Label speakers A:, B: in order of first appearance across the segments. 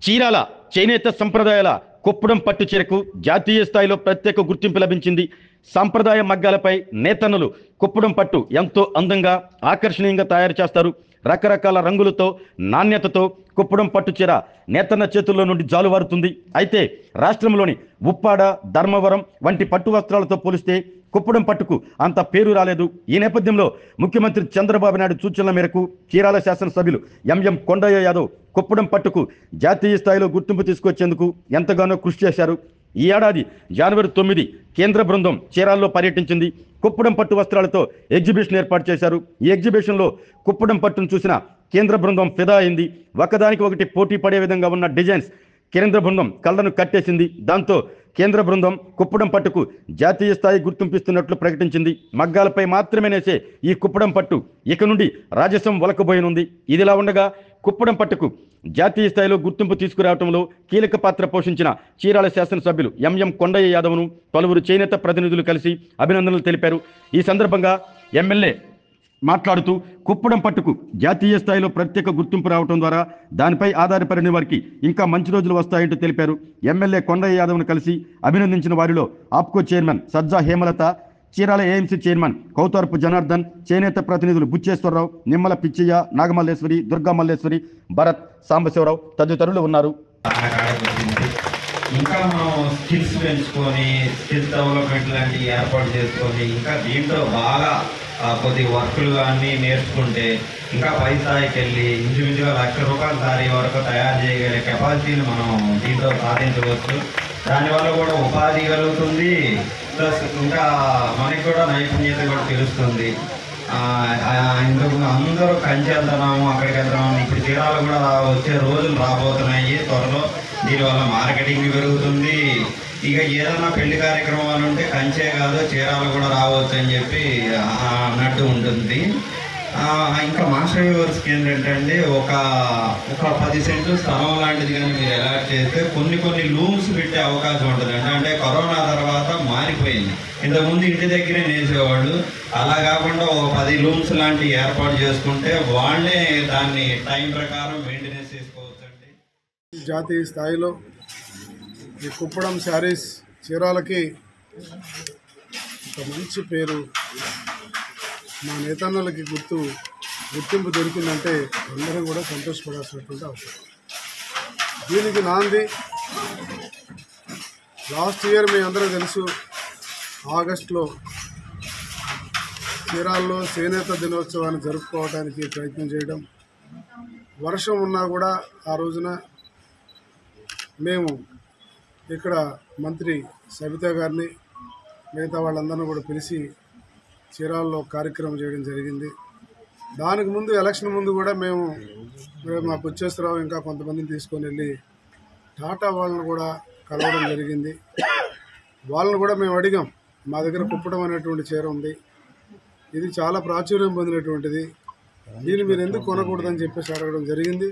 A: చీరాల చేనేత సంప్రదాయాల కొప్పుడం పట్టు చీరకు జాతీయ స్థాయిలో ప్రత్యేక గుర్తింపు లభించింది. సంప్రదాయ మగ్గాలపై నేతన్నలు కొప్పుడం పట్టు ఎంతో అందంగా ఆకర్షణీయంగా తయారు చేస్తారు. రకరకాల రంగులతో నాణ్యతతో కొప్పుడం పట్టు చీర నేతన్న చేతుల్లో నుండి జాలువారుతుంది. అయితే రాష్ట్రంలోని ఉప్పాడ, ధర్మవరం వంటి పట్టు వస్త్రాలతో పోలిస్తే కొప్పుడం పట్టుకు అంత పేరు రాలేదు. ఈ నేపథ్యంలో ముఖ్యమంత్రి చంద్రబాబు నాయుడు సూచనల మేరకు చీరాల శాసనసభ్యులు ఎంఎం కొండయ్య యాదవ్ కొప్పుడం పట్టుకు జాతీయ స్థాయిలో గుర్తింపు తీసుకొచ్చేందుకు ఎంతగానో కృషి చేశారు. ఈ ఏడాది జనవరి 9 కేంద్ర బృందం చీరాల్లో పర్యటించింది. కొప్పుడం పట్టు వస్త్రాలతో ఎగ్జిబిషన్ ఏర్పాటు చేశారు. ఈ ఎగ్జిబిషన్లో కొప్పుడం పట్టును చూసిన కేంద్ర బృందం ఫిదా అయింది. ఒకదానికి ఒకటి పోటీ పడే విధంగా ఉన్న డిజైన్స్ కేంద్ర బృందం కళ్ళను కట్టేసింది. దాంతో కేంద్ర బృందం కొప్పుడం పట్టుకు జాతీయ స్థాయి గుర్తింపిస్తున్నట్లు ప్రకటించింది. మగ్గాలపై మాత్రమే నేసే ఈ కొప్పుడం పట్టు ఇక నుండి రాజసం ఒలకబోయనుంది. ఇదిలా ఉండగా కొప్పుడం పట్టుకు జాతీయ స్థాయిలో గుర్తింపు తీసుకురావడంలో కీలక పాత్ర పోషించిన చీరాల శాసనసభ్యులు ఎంఎం కొండయ్య యాదవ్ను పలువురు చేనేత ప్రతినిధులు కలిసి అభినందనలు తెలిపారు. ఈ సందర్భంగా ఎమ్మెల్యే మాట్లాడుతూ కొప్పుడం పట్టుకు జాతీయ స్థాయిలో ప్రత్యేక గుర్తింపు రావడం ద్వారా దానిపై ఆధారపడిన వారికి ఇంకా మంచి రోజులు వస్తాయంటూ తెలిపారు. ఎమ్మెల్యే కొండయ్య యాదవ్ను కలిసి అభినందించిన వారిలో ఆప్కో చైర్మన్ సజ్జా హేమలత, చీరాల ఏఎంసీ చైర్మన్ కౌతార్పు జనార్దన్, చేనేత ప్రతినిధులు బుచ్చేశ్వరరావు, నిమ్మల పిచ్చయ్య, నాగమల్లేశ్వరి, దుర్గా మల్లేశ్వరి, భరత్, సాంబశివరావు తదితరులు ఉన్నారు.
B: ఇంకా మనం స్కిల్స్ పెంచుకొని స్కిల్స్ డెవలప్మెంట్ లాంటివి ఏర్పాటు చేసుకొని ఇంకా దీంట్లో బాగా కొద్ది వర్కులు అన్నీ నేర్చుకుంటే ఇంకా పై స్థాయికి వెళ్ళి ఇంచుమించుగా ₹1,00,000 సారీ వరకు తయారు చేయగలిగే కెపాసిటీని మనం దీంట్లో సాధించవచ్చు. దానివల్ల కూడా ఉపాధి కలుగుతుంది, ప్లస్ ఇంకా మనకి కూడా నైపుణ్యత కూడా తెలుస్తుంది. ఇందుకు అందరూ కంచి వెళ్తున్నాము, అక్కడికి వెళ్తున్నాము. ఇప్పుడు చీరాలు కూడా వచ్చే రోజులు రాబోతున్నాయి త్వరలో. దీనివల్ల మార్కెటింగ్ పెరుగుతుంది. ఇక ఏదైనా పెళ్లి కార్యక్రమాలు ఉంటే కంచే కాదు చీరాలు కూడా రావచ్చు అని చెప్పి అన్నట్టు ఉంటుంది. ఇంకా మాస్టర్ వ్యూవర్స్కి ఏంటంటే ఒక 10 సెంట్లు స్థలం లాంటిది కానీ మీరు అలాట్ చేస్తే కొన్ని లూమ్స్ పెట్టే అవకాశం ఉంటుంది. అంటే కరోనా తర్వాత మారిపోయింది. ఇంతకుముందు ఇంటి దగ్గరే నేసేవాళ్ళు, అలా కాకుండా ఒక 10 లూమ్స్ లాంటివి ఏర్పాటు చేసుకుంటే వాళ్ళే దాన్ని టైం ప్రకారం మెయింటెనెన్స్ చేసుకోవచ్చు అండి.
C: జాతీయ స్థాయిలో ఈ కుప్పడం శారీస్ చీరాలకి ఒక మంచి పేరు, మా నేతన్నలకి గుర్తింపు దొరికిందంటే అందరూ కూడా సంతోషపడాల్సినటువంటి అవసరం. దీనికి నాంది లాస్ట్ ఇయర్ మీ అందరూ తెలుసు, ఆగస్టులో చీరాల్లో చేనేత దినోత్సవాన్ని జరుపుకోవడానికి ప్రయత్నం చేయడం. వర్షం ఉన్నా కూడా ఆ రోజున మేము ఇక్కడ మంత్రి సబితా గారిని మిగతా వాళ్ళందరినీ కూడా పిలిచి చీరాల్లో కార్యక్రమం చేయడం జరిగింది. దానికి ముందు ఎలక్షన్ ముందు కూడా మేము మా బుచ్చేశ్వరరావు ఇంకా కొంతమందిని తీసుకొని వెళ్ళి టాటా వాళ్ళని కూడా కలవడం జరిగింది. వాళ్ళని కూడా మేము అడిగాం, మా దగ్గర కుప్పడం అనేటువంటి చీర ఉంది, ఇది చాలా ప్రాచుర్యం పొందినటువంటిది, దీన్ని మీరు ఎందుకు కొనకూడదని చెప్పేసి అడగడం జరిగింది.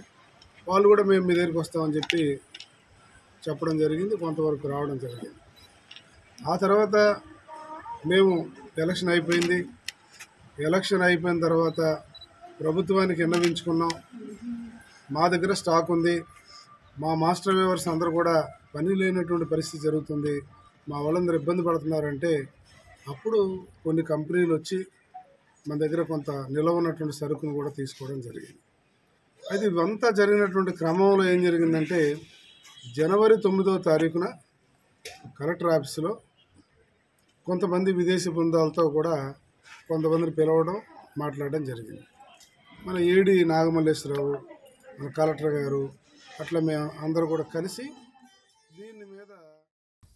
C: వాళ్ళు కూడా మేము మీ దగ్గరికి వస్తామని చెప్పడం జరిగింది, కొంతవరకు రావడం జరిగింది. ఆ తర్వాత మేము ఎలక్షన్ అయిపోయిన తర్వాత ప్రభుత్వానికి విన్నవించుకున్నాం, మా దగ్గర స్టాక్ ఉంది, మా మాస్టర్ వ్యూవర్స్ అందరూ కూడా పని లేనటువంటి పరిస్థితి జరుగుతుంది, మా వాళ్ళందరూ ఇబ్బంది పడుతున్నారంటే అప్పుడు కొన్ని కంపెనీలు వచ్చి మన దగ్గర కొంత నిల్వ ఉన్నటువంటి సరుకును కూడా తీసుకోవడం జరిగింది. అయితే ఇవంతా జరిగినటువంటి క్రమంలో ఏం జరిగిందంటే జనవరి 9వ తారీఖున కలెక్టర్ ఆఫీసులో కొంతమంది విదేశీ బృందాలతో కూడా కొంతమందిని పిలవడం, మాట్లాడడం జరిగింది. మన ఏడి నాగమల్లేశ్వరరావు, మన కలెక్టర్ గారు, అట్లా మేము అందరూ కూడా కలిసి దీని మీద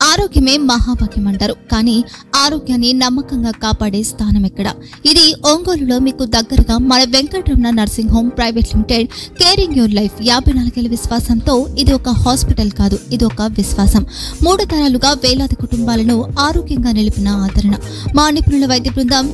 D: ఆరోగ్యమే మహాభాగ్యం అంటారు, కానీ ఆరోగ్యాన్ని నమ్మకంగా కాపాడే స్థానం ఎక్కడ? ఇది ఒంగోలులో మీకు దగ్గరగా మన Venkataramana nursing home private limited. Caring your life 54 ఏళ్ల విశ్వాసంతో ఇది ఒక హాస్పిటల్ కాదు, ఇది ఒక విశ్వాసం. 3 తరాలుగా వేలాది కుటుంబాలను ఆరోగ్యంగా నిలిపిన ఆదరణ. మా నిపుణుల వైద్య బృందం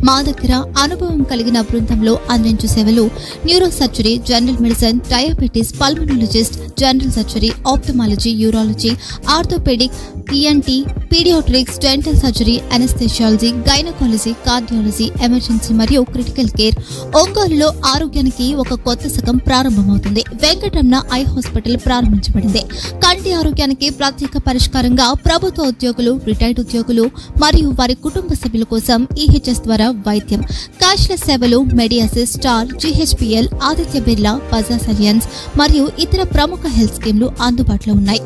D: మా దగ్గర అనుభవం కలిగిన బృందంలో అందించే సేవలు neuro surgery, general medicine, diabetes, pulmonologist, general surgery, ophthalmology, urology, orthopaedic, ENT, paediatrics, dental surgery, anaesthesiology, gynaecology, cardiology, emergency మరియు క్రిటికల్ కేర్. ఒంగోలులో ఆరోగ్యానికి ఒక కొత్త శకం ప్రారంభమవుతుంది. వెంకటరమణ ఐ హాస్పిటల్ ప్రారంభించబడింది. కంటి ఆరోగ్యానికి ప్రత్యేక పరిష్కారంగా ప్రభుత్వ ఉద్యోగులు, రిటైర్డ్ ఉద్యోగులు మరియు వారి కుటుంబ సభ్యుల కోసం EHS ద్వారా వైద్యం, క్యాష్లెస్ సేవలు, Medi Assist, Star, GHPL, Aditya Birla, Bajaj Allianz మరియు ఇతర ప్రముఖ హెల్త్ స్కీమ్లు అందుబాటులో ఉన్నాయి.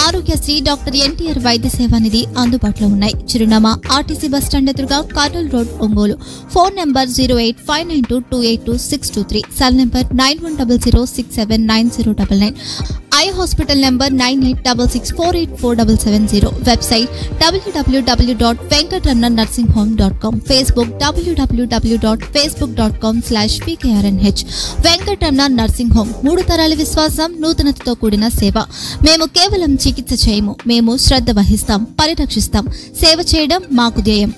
D: ఆరోగ్యశ్రీ, డాక్టర్ NTR వైద్య సేవా నిధి అందుబాటులో ఉన్నాయి. చిరునామా RTC బస్టాండ్ ఎదురుగా, Kurnool road, Ongole. Phone number 08592282623, cell number 9100679099. Eye hospital number 9866484770. Website www.venkatramananursinghome.com. Facebook www.facebook.com/pkrnh. Venkataramana nursing home, 3 తరాల విశ్వాసం, నూతనతతో కూడిన సేవ. మేము కేవలం చికిత్స చేయము, మేము శ్రద్ధ వహిస్తాం, పరిరక్షిస్తాం. సేవ చేయడం మాకు ధ్యేయం.